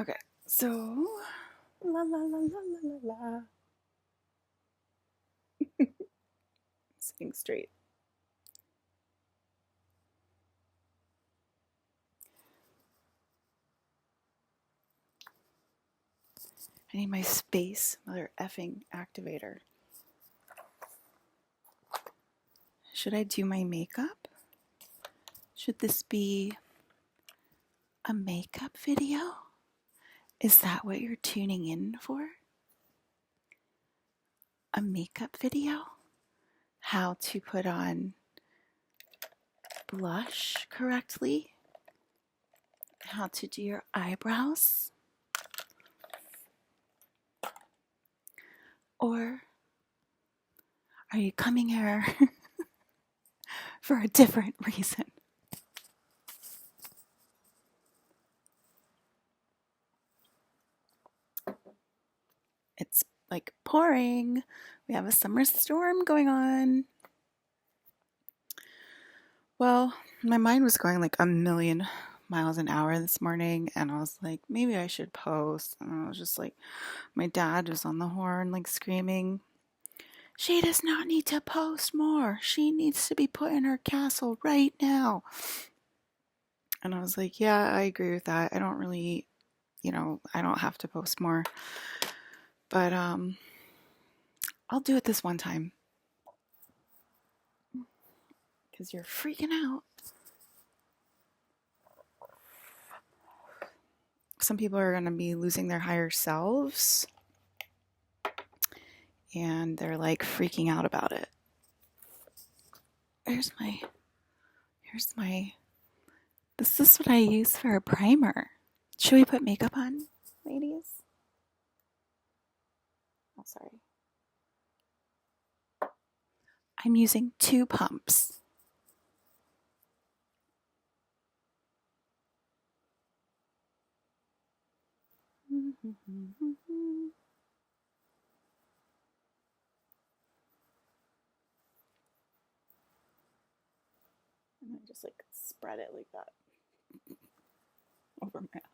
Okay, so la la la la la la la. Sitting straight. I need my space, mother effing activator. Should I do my makeup? Should this be a makeup video? Is that what you're tuning in for? A makeup video? How to put on blush correctly? How to do your eyebrows? Or are you coming here for a different reason? It's like pouring. We have a summer storm going on. Well, my mind was going like a million miles an hour this morning, and I was like, maybe I should post. And I was just like, my dad was on the horn, like screaming, she does not need to post more. She needs to be put in her castle right now. And I was like, yeah, I agree with that. I don't really, I don't have to post more. But I'll do it this one time. Because you're freaking out. Some people are going to be losing their higher selves. And they're like freaking out about it. Here's my, this is what I use for a primer. Should we put makeup on, ladies? Oh, sorry. I'm using 2 pumps. And then just like spread it like that over my eye.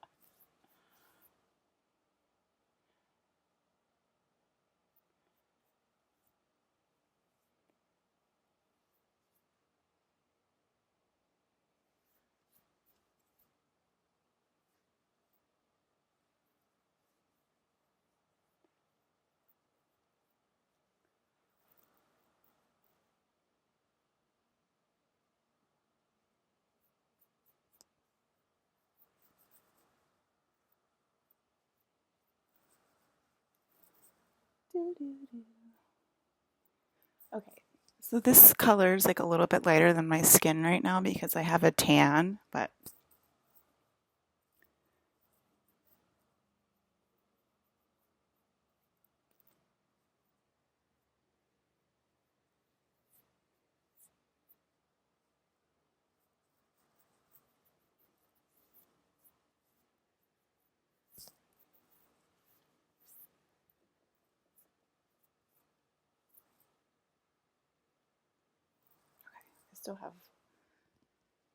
Okay, so this color is like a little bit lighter than my skin right now because I have a tan, but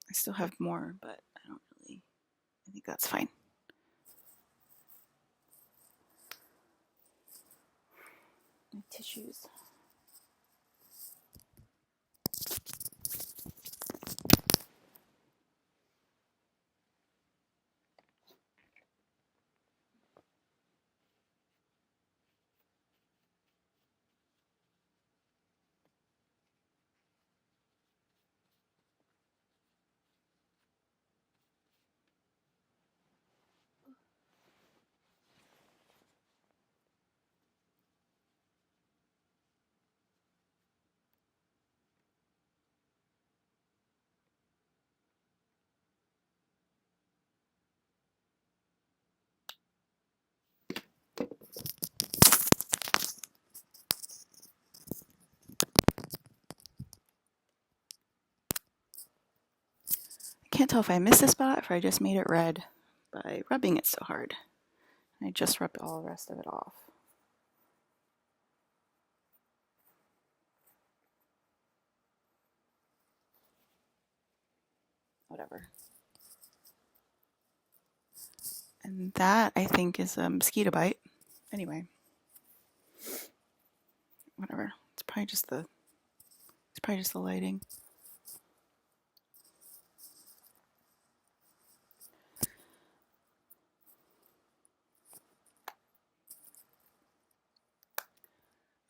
I still have more, but I think that's fine. My tissues. I can't tell if I missed a spot or if I just made it red by rubbing it so hard. I just rubbed all the rest of it off. Whatever. And that, I think, is a mosquito bite. Anyway, whatever. It's probably just the lighting.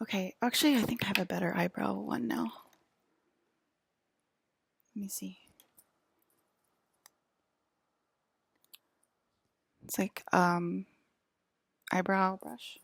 Okay, actually, I think I have a better eyebrow one now. Let me see. It's like eyebrow brush.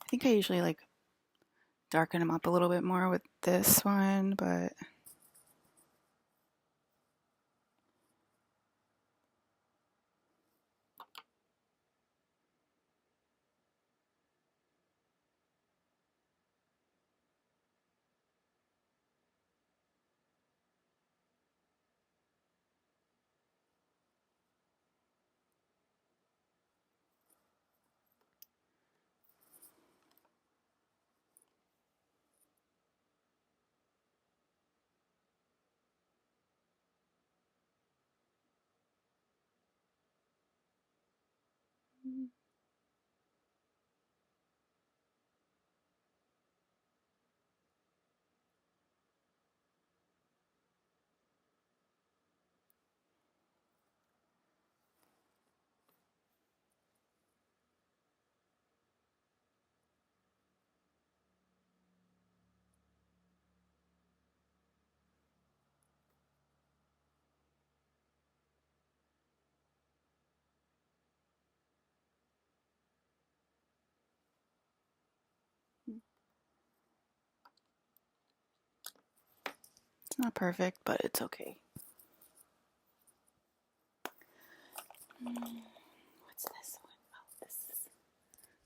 I think I usually like darken them up a little bit more with this one, but it's not perfect, but it's okay. What's this one? Oh,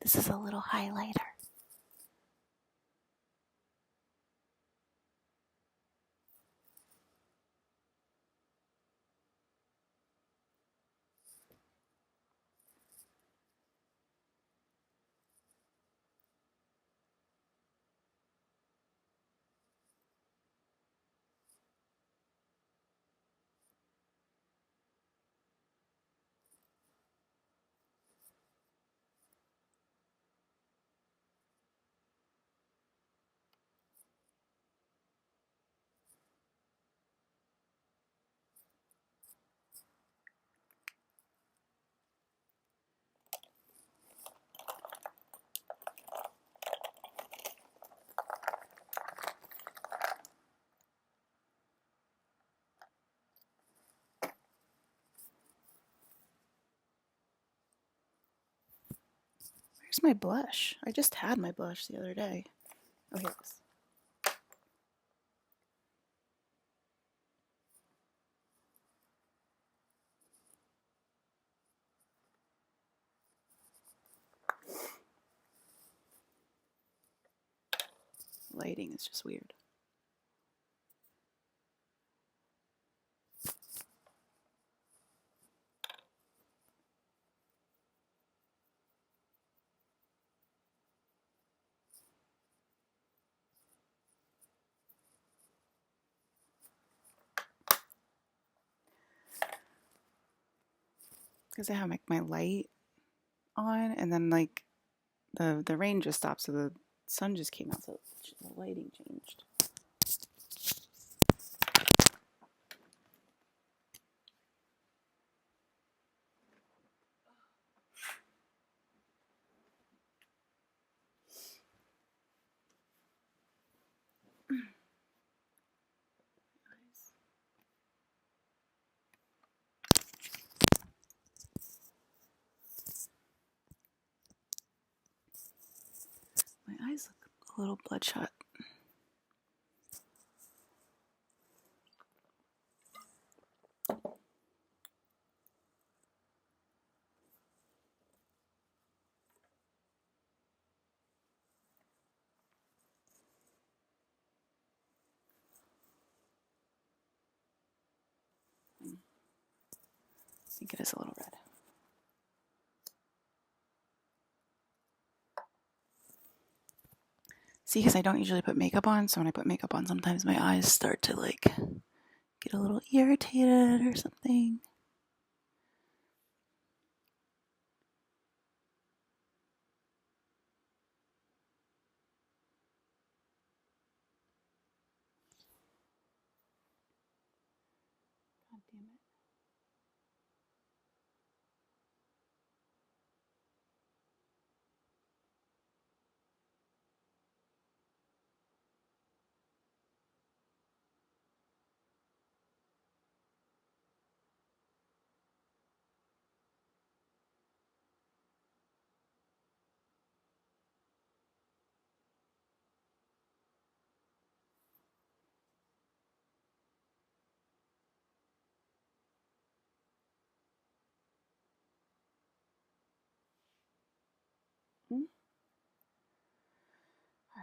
this is a little highlighter. Where's my blush? I just had my blush the other day. Oh, here it is. Lighting is just weird. Because I have like my light on, and then like the rain just stopped, so the sun just came out, so the lighting changed. little bloodshot. I think it is a little red. See, because I don't usually put makeup on, so when I put makeup on, sometimes my eyes start to like get a little irritated or something. God damn it. Hmm? All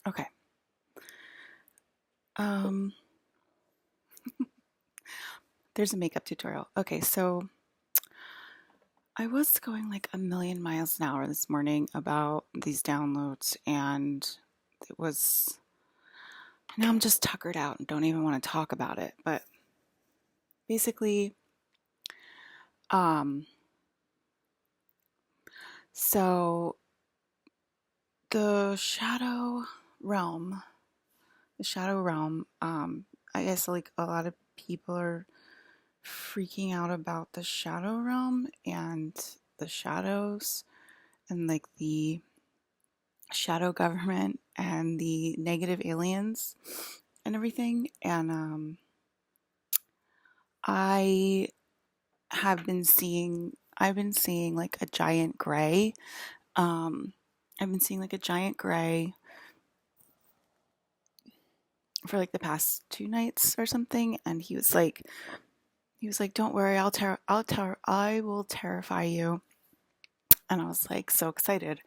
Okay. Um, there's a makeup tutorial. Okay, so I was going like a million miles an hour this morning about these downloads, and it was. Now I'm just tuckered out and don't even want to talk about it. But basically, um, so the realm, the shadow realm, I guess like a lot of people are freaking out about the shadow realm and the shadows and like the shadow government and the negative aliens and everything. And I I've been seeing like a giant gray. Um, I've been seeing like a giant gray for like the past 2 nights or something. And he was like, "Don't worry, I will terrify you." And I was like so excited.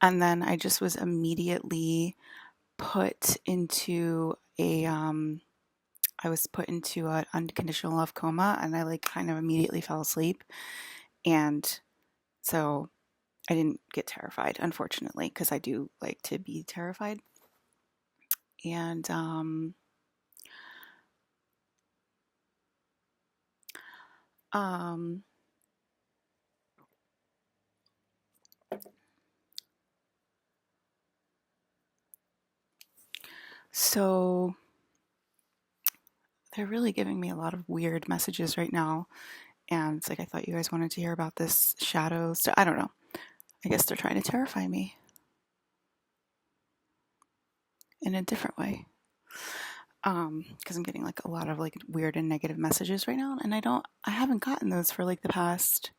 And then I just was immediately put into I was put into an unconditional love coma, and I like kind of immediately fell asleep. And so I didn't get terrified, unfortunately, because I do like to be terrified. And um, so they're really giving me a lot of weird messages right now. And it's like, I thought you guys wanted to hear about this shadow. So I don't know. I guess they're trying to terrify me in a different way. because I'm getting like a lot of like weird and negative messages right now, and I haven't gotten those for like the past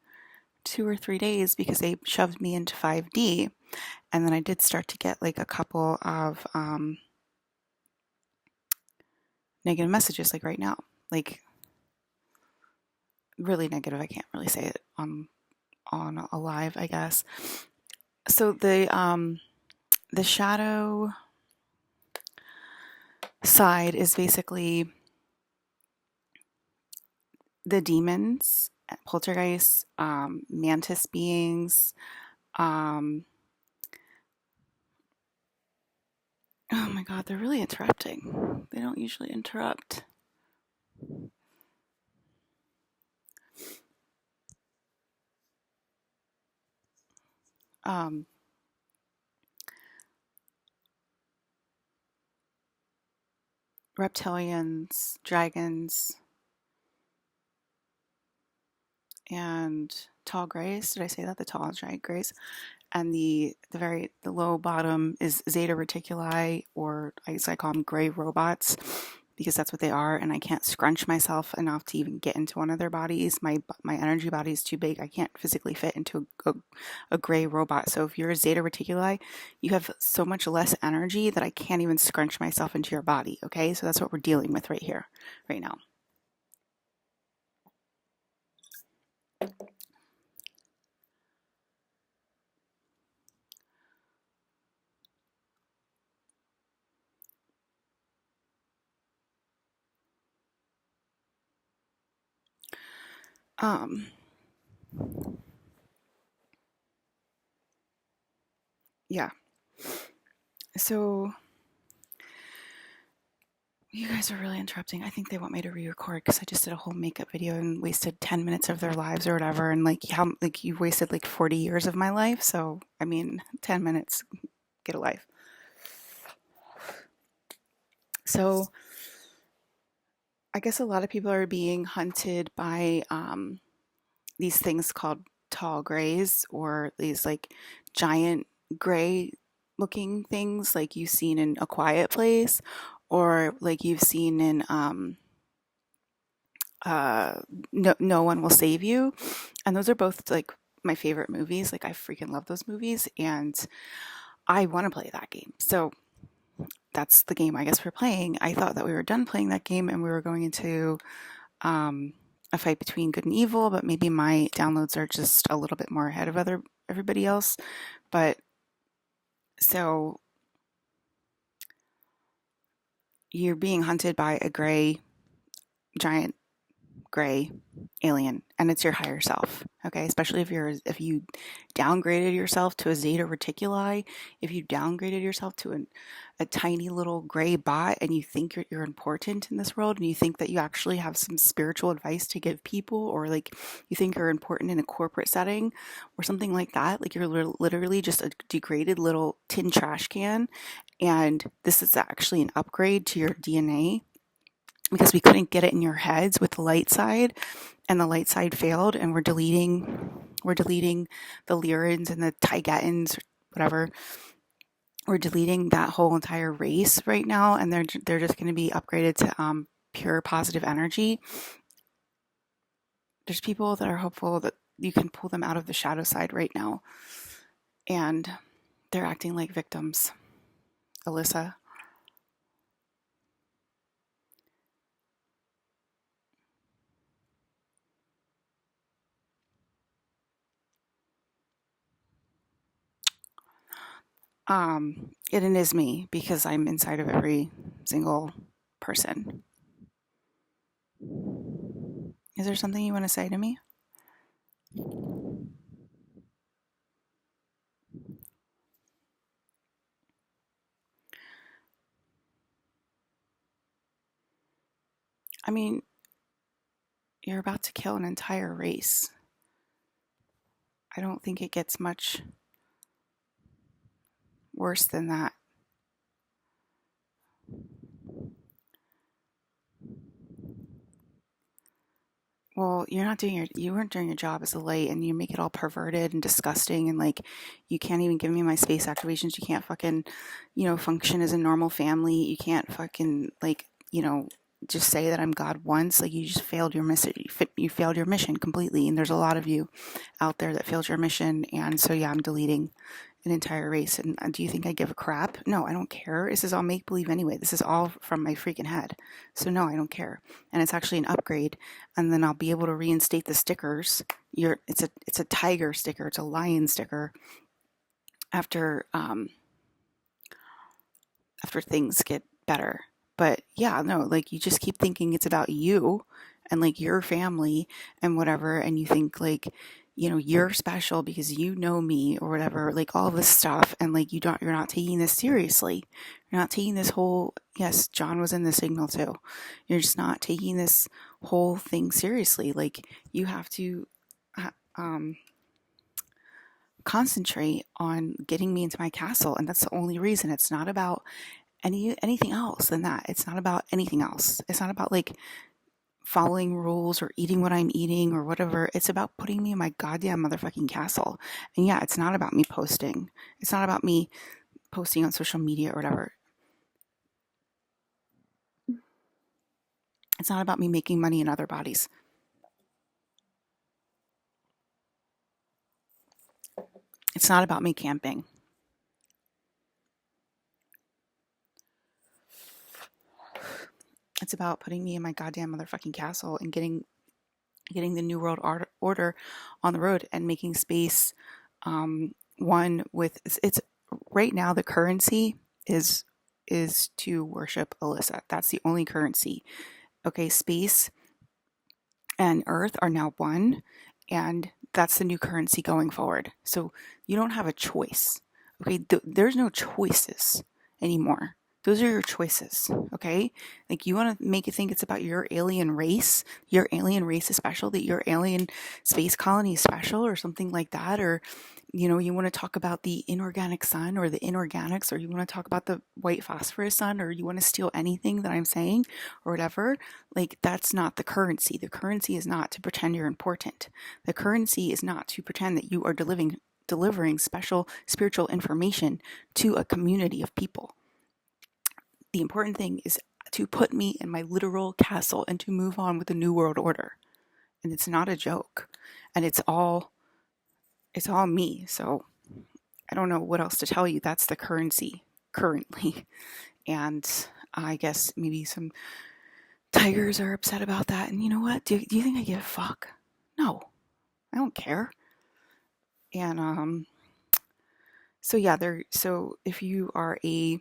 2 or 3 days because they shoved me into 5D, and then I did start to get like a couple of negative messages like right now, like really negative. I can't really say it on a live, I guess. So the shadow side is basically the demons, poltergeists, mantis beings. Um, oh my God, they're really interrupting. They don't usually interrupt. Um, reptilians, dragons, and tall grays. Did I say that? The tall giant grays. And the low bottom is Zeta Reticuli, or I guess I call them gray robots because that's what they are. And I can't scrunch myself enough to even get into one of their bodies. My energy body is too big. I can't physically fit into a gray robot. So if you're a Zeta Reticuli, you have so much less energy that I can't even scrunch myself into your body. Okay, so that's what we're dealing with right here, right now. Um, yeah. So you guys are really interrupting. I think they want me to re-record because I just did a whole makeup video and wasted 10 minutes of their lives or whatever. And like how like you wasted like 40 years of my life. So I mean 10 minutes, get a life. So I guess a lot of people are being hunted by these things called tall grays, or these like giant gray looking things like you've seen in A Quiet Place, or like you've seen in no One Will Save You. And those are both like my favorite movies. Like I freaking love those movies, and I want to play that game. So that's the game I guess we're playing. I thought that we were done playing that game and we were going into a fight between good and evil, but maybe my downloads are just a little bit more ahead of everybody else. But so you're being hunted by a giant gray alien, and it's your higher self. Okay, especially if you downgraded yourself to a Zeta Reticuli, if you downgraded yourself to a tiny little gray bot, and you think you're important in this world, and you think that you actually have some spiritual advice to give people, or like you think you're important in a corporate setting or something like that, like you're literally just a degraded little tin trash can, and this is actually an upgrade to your DNA because we couldn't get it in your heads with the light side, and the light side failed, and we're deleting the Lyrans and the Tigetans, whatever. We're deleting that whole entire race right now, and they're just going to be upgraded to pure positive energy. There's people that are hopeful that you can pull them out of the shadow side right now, and they're acting like victims. Alyssa. It is me because I'm inside of every single person. Is there something you want to say to me? I mean, you're about to kill an entire race. I don't think it gets much worse than that. Well, you weren't doing your job as a light, and you make it all perverted and disgusting, and like you can't even give me my space activations. You can't fucking, function as a normal family. You can't fucking like just say that I'm God once, like you just failed your mission. You failed your mission completely. And there's a lot of you out there that failed your mission. And so, yeah, I'm deleting an entire race. And do you think I give a crap? No, I don't care. This is all make believe anyway. This is all from my freaking head. So no, I don't care. And it's actually an upgrade. And then I'll be able to reinstate the stickers. It's a tiger sticker. It's a lion sticker. After things get better. But yeah, no, like you just keep thinking it's about you and like your family and whatever, and you think like, you're special because you know me or whatever, like all this stuff, and like you're not taking this seriously. You're not taking this whole, yes, John was in the signal too. You're just not taking this whole thing seriously. Like you have to concentrate on getting me into my castle, and that's the only reason. It's not about anything else than that. It's not about anything else. It's not about like following rules or eating what I'm eating or whatever. It's about putting me in my goddamn motherfucking castle. And yeah, it's not about me posting. It's not about me posting on social media or whatever. It's not about me making money in other bodies. It's not about me camping. It's about putting me in my goddamn motherfucking castle and getting the New World Order on the road and making space one with it's right now the currency is to worship Alyssa. That's the only currency. Okay, space and earth are now one, and that's the new currency going forward. So you don't have a choice. Okay, there's no choices anymore. Those are your choices, okay? Like you want to make it think it's about your alien race. Your alien race is special, that your alien space colony is special or something like that. Or, you want to talk about the inorganic sun or the inorganics, or you want to talk about the white phosphorus sun, or you want to steal anything that I'm saying or whatever. Like that's not the currency. The currency is not to pretend you're important. The currency is not to pretend that you are delivering special spiritual information to a community of people. The important thing is to put me in my literal castle and to move on with the New World Order. And it's not a joke. And it's all me. So I don't know what else to tell you. That's the currency currently. And I guess maybe some tigers are upset about that. And you know what? Do you think I give a fuck? No, I don't care. And so yeah, so if you are a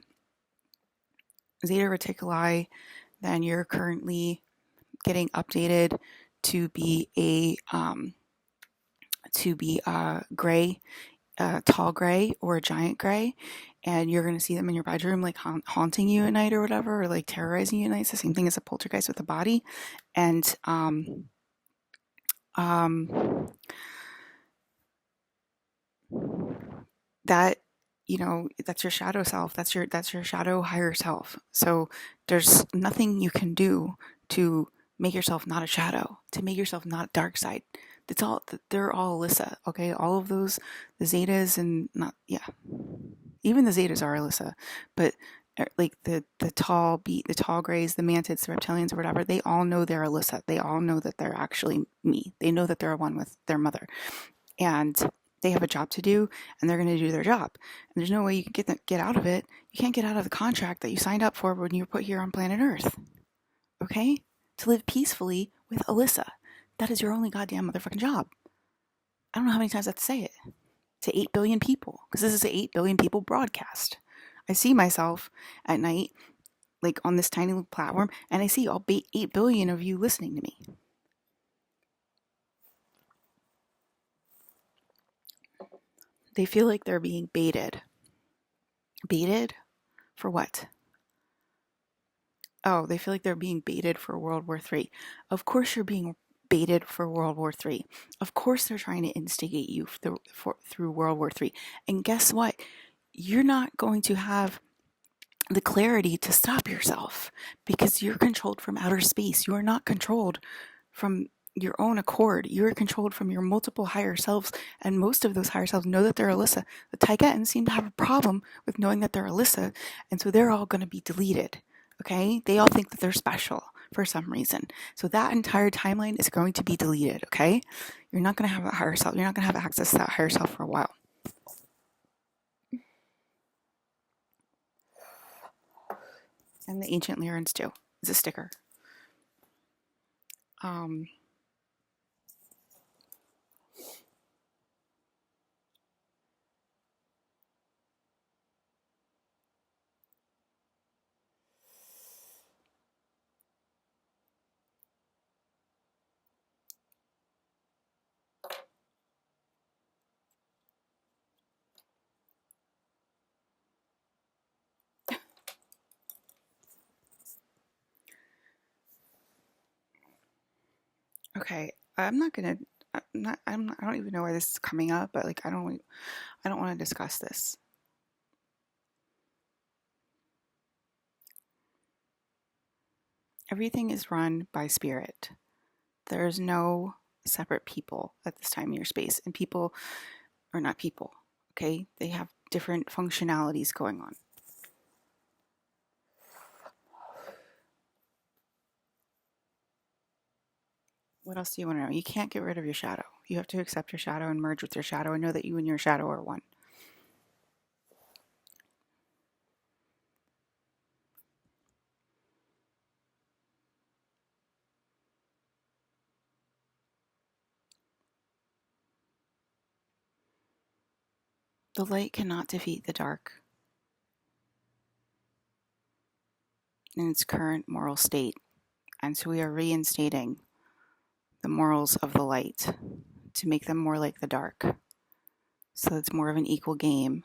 Zeta Reticuli, then you're currently getting updated to be a gray, tall gray or a giant gray, and you're going to see them in your bedroom like haunting you at night or whatever, or like terrorizing you at night. It's the same thing as a poltergeist with a body. And that that's your shadow self. That's your shadow higher self. So there's nothing you can do to make yourself not a shadow, to make yourself not dark side. They're all Alyssa, okay? All of those, the Zetas and not, yeah. Even the Zetas are Alyssa, but like the tall grays, the mantids, the reptilians, or whatever, they all know they're Alyssa. They all know that they're actually me. They know that they're one with their mother. And they have a job to do, and they're going to do their job. And there's no way you can get out of it. You can't get out of the contract that you signed up for when you were put here on planet Earth. Okay? To live peacefully with Alyssa. That is your only goddamn motherfucking job. I don't know how many times I have to say it. To 8 billion people. Because this is an 8 billion people broadcast. I see myself at night, like on this tiny little platform, and I see all 8 billion of you listening to me. They feel like they're being baited. Baited? For what? Oh, they feel like they're being baited for World War III. Of course you're being baited for World War III. Of course they're trying to instigate you through World War III. And guess what? You're not going to have the clarity to stop yourself because you're controlled from outer space. You are not controlled from your own accord. You are controlled from your multiple higher selves, and most of those higher selves know that they're Alyssa. The Tigetans seem to have a problem with knowing that they're Alyssa, and so they're all going to be deleted. Okay? They all think that they're special for some reason. So that entire timeline is going to be deleted, okay? You're not going to have a higher self. You're not going to have access to that higher self for a while. And the ancient Lyrans too. It's a sticker. Um, okay. I'm not gonna. I don't even know why this is coming up, but like, I don't want to discuss this. Everything is run by spirit. There's no separate people at this time in your space, and people are not people. Okay, they have different functionalities going on. What else do you want to know? You can't get rid of your shadow. You have to accept your shadow and merge with your shadow and know that you and your shadow are one. The light cannot defeat the dark in its current moral state. And so we are reinstating the morals of the light to make them more like the dark. So it's more of an equal game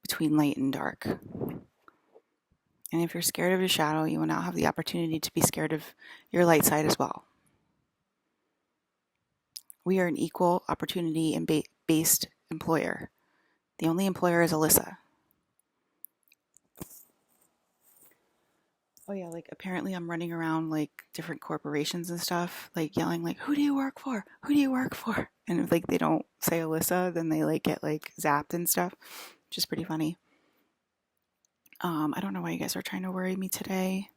between light and dark. And if you're scared of your shadow, you will now have the opportunity to be scared of your light side as well. We are an equal opportunity and based employer. The only employer is Alyssa. Oh yeah, like apparently I'm running around like different corporations and stuff, like yelling like, "Who do you work for? Who do you work for?" And if like they don't say Alyssa, then they like get like zapped and stuff, which is pretty funny. I don't know why you guys are trying to worry me today.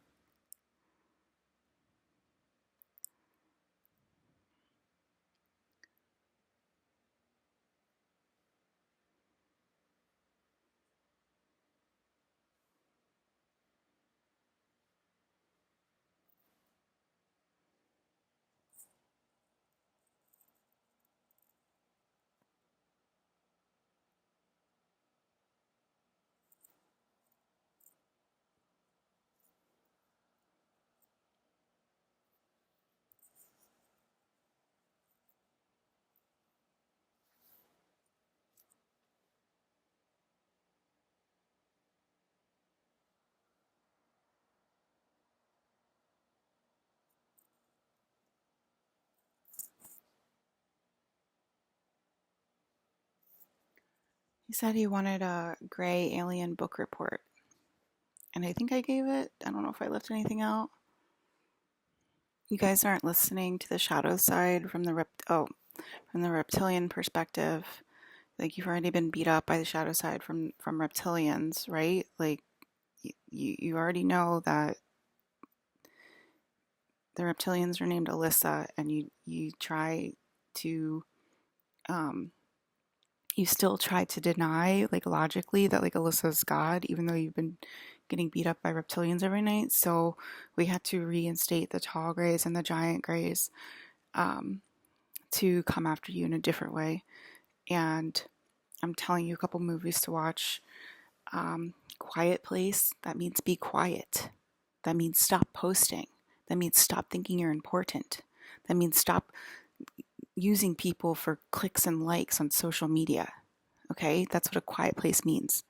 He said he wanted a gray alien book report, and I think I gave it. I don't know if I left anything out. You guys aren't listening to the shadow side from the reptilian perspective. Like you've already been beat up by the shadow side from reptilians, right? Like you already know that the reptilians are named Alyssa, and you try to you still try to deny like logically that like Alyssa's God, even though you've been getting beat up by reptilians every night. So we had to reinstate the tall grays and the giant grays to come after you in a different way. And I'm telling you a couple movies to watch. Quiet Place, that means be quiet. That means stop posting. That means stop thinking you're important. That means stop using people for clicks and likes on social media. Okay? That's what a quiet place means.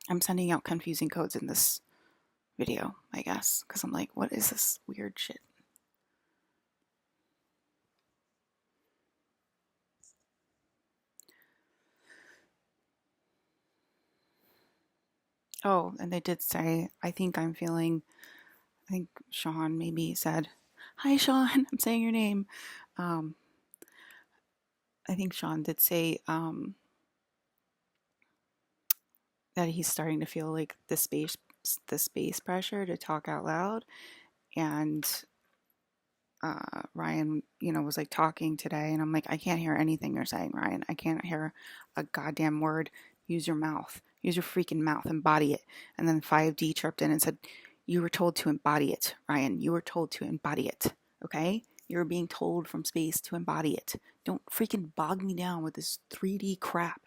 I'm sending out confusing codes in this video, I guess, because I'm like, what is this weird shit? Oh, and they did say, I think Sean maybe said, "Hi, Sean, I'm saying your name." I think Sean did say that he's starting to feel like the space pressure to talk out loud. And Ryan, was like talking today, and I'm like, I can't hear anything you're saying, Ryan. I can't hear a goddamn word. Use your mouth. Use your freaking mouth. Embody it. And then 5D chirped in and said, you were told to embody it, Ryan. You were told to embody it. Okay? You're being told from space to embody it. Don't freaking bog me down with this 3D crap.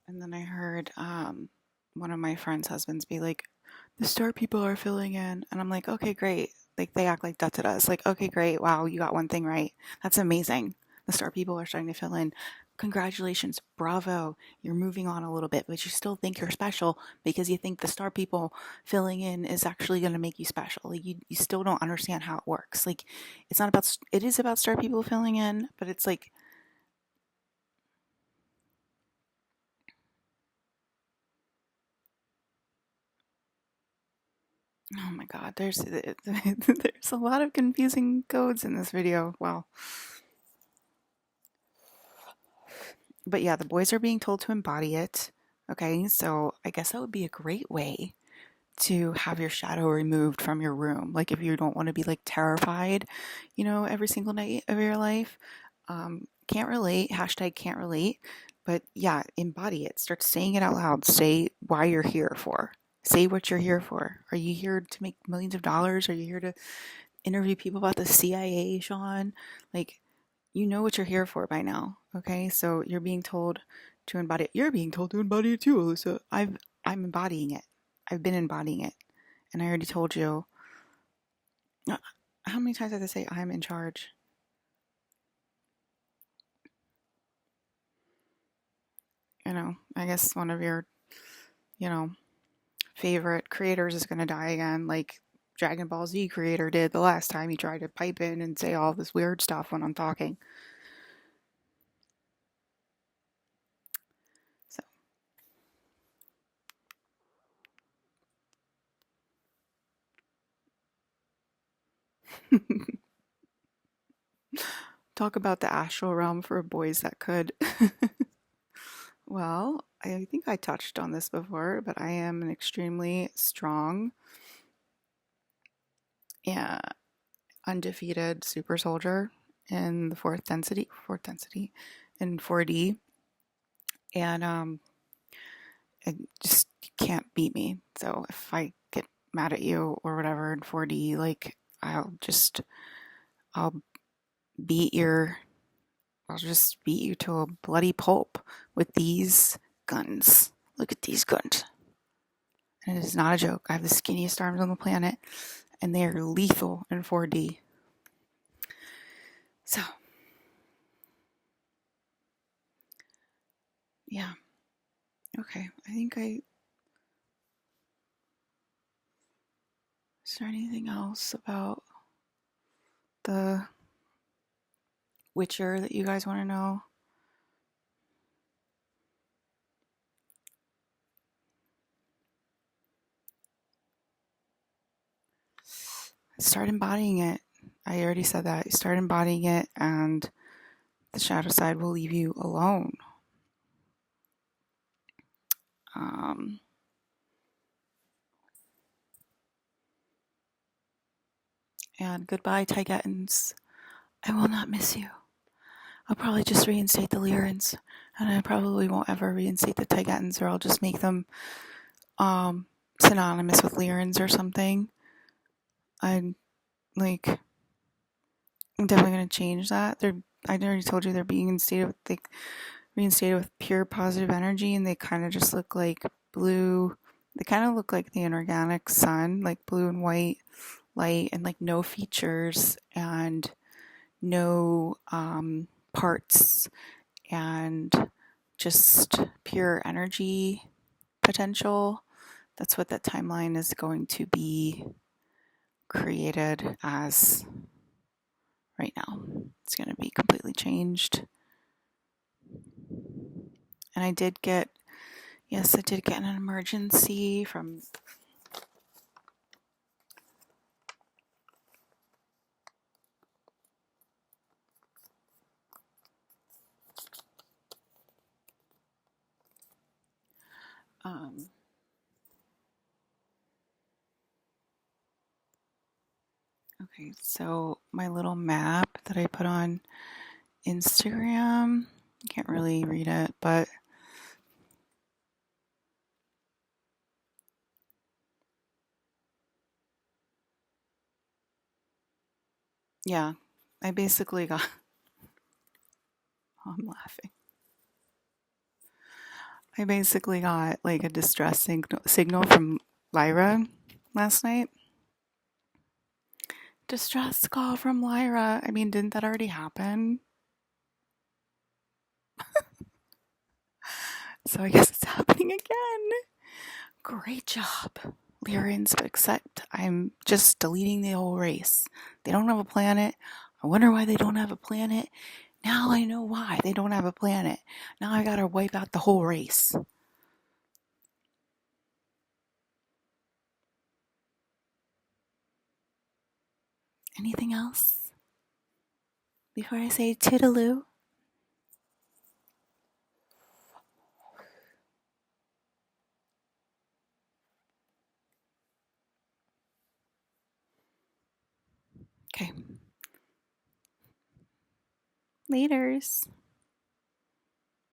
And then I heard one of my friend's husbands be like, the star people are filling in. And I'm like, okay, great. Like, they act like that to us. Like, okay, great. Wow, you got one thing right. That's amazing. The star people are starting to fill in. Congratulations. Bravo. You're moving on a little bit, but you still think you're special because you think the star people filling in is actually going to make you special. Like, you still don't understand how it works. Like, it's not about, it is about star people filling in, but it's like, oh my God, there's a lot of confusing codes in this video. Wow. But yeah, the boys are being told to embody it. Okay, so I guess that would be a great way to have your shadow removed from your room. Like if you don't want to be like terrified, every single night of your life. Can't relate. Hashtag can't relate. But yeah, embody it. Start saying it out loud. Say why you're here for. Say what you're here for. Are you here to make millions of dollars? Are you here to interview people about the CIA, Sean? Like, you know what you're here for by now. Okay, so you're being told to embody it. You're being told to embody it too, Alyssa. I'm embodying it. I've been embodying it, and I already told you. How many times have I say I'm in charge? I guess one of your, favorite creators is going to die again, like Dragon Ball Z creator did the last time he tried to pipe in and say all this weird stuff when I'm talking. So. Talk about the astral realm for boys that could. Well, I think I touched on this before, but I am an extremely strong, yeah, undefeated super soldier in the fourth density, in 4D, and it just can't beat me. So if I get mad at you or whatever in 4D, like I'll beat your, I'll just beat you to a bloody pulp with these guns. Look at these guns. And it is not a joke. I have the skinniest arms on the planet, and they are lethal in 4D. So, yeah. Okay. Is there anything else about the Witcher that you guys want to know? Start embodying it. I already said that. Start embodying it, and the shadow side will leave you alone. And goodbye, Tigetans. I will not miss you. I'll probably just reinstate the Lyrans, and I probably won't ever reinstate the Tigetans, or I'll just make them synonymous with Lyrans or something. I'm definitely gonna change that. I already told you they're being reinstated with pure positive energy, and they kind of just look like blue. They kind of look like the inorganic sun, like blue and white light, and like no features and no parts, and just pure energy potential. That's what that timeline is going to be created as right now. It's going to be completely changed. And I did get an emergency from okay, so my little map that I put on Instagram, I can't really read it, but yeah, I basically got, oh, I'm laughing. I basically got like a distress signal from Lyra last night. Distress call from Lyra. I mean, didn't that already happen? So I guess it's happening again. Great job, Lyrans, except I'm just deleting the whole race. They don't have a planet. I wonder why they don't have a planet. Now I know why they don't have a planet. Now I gotta wipe out the whole race. Anything else before I say toodaloo? Okay. Laters.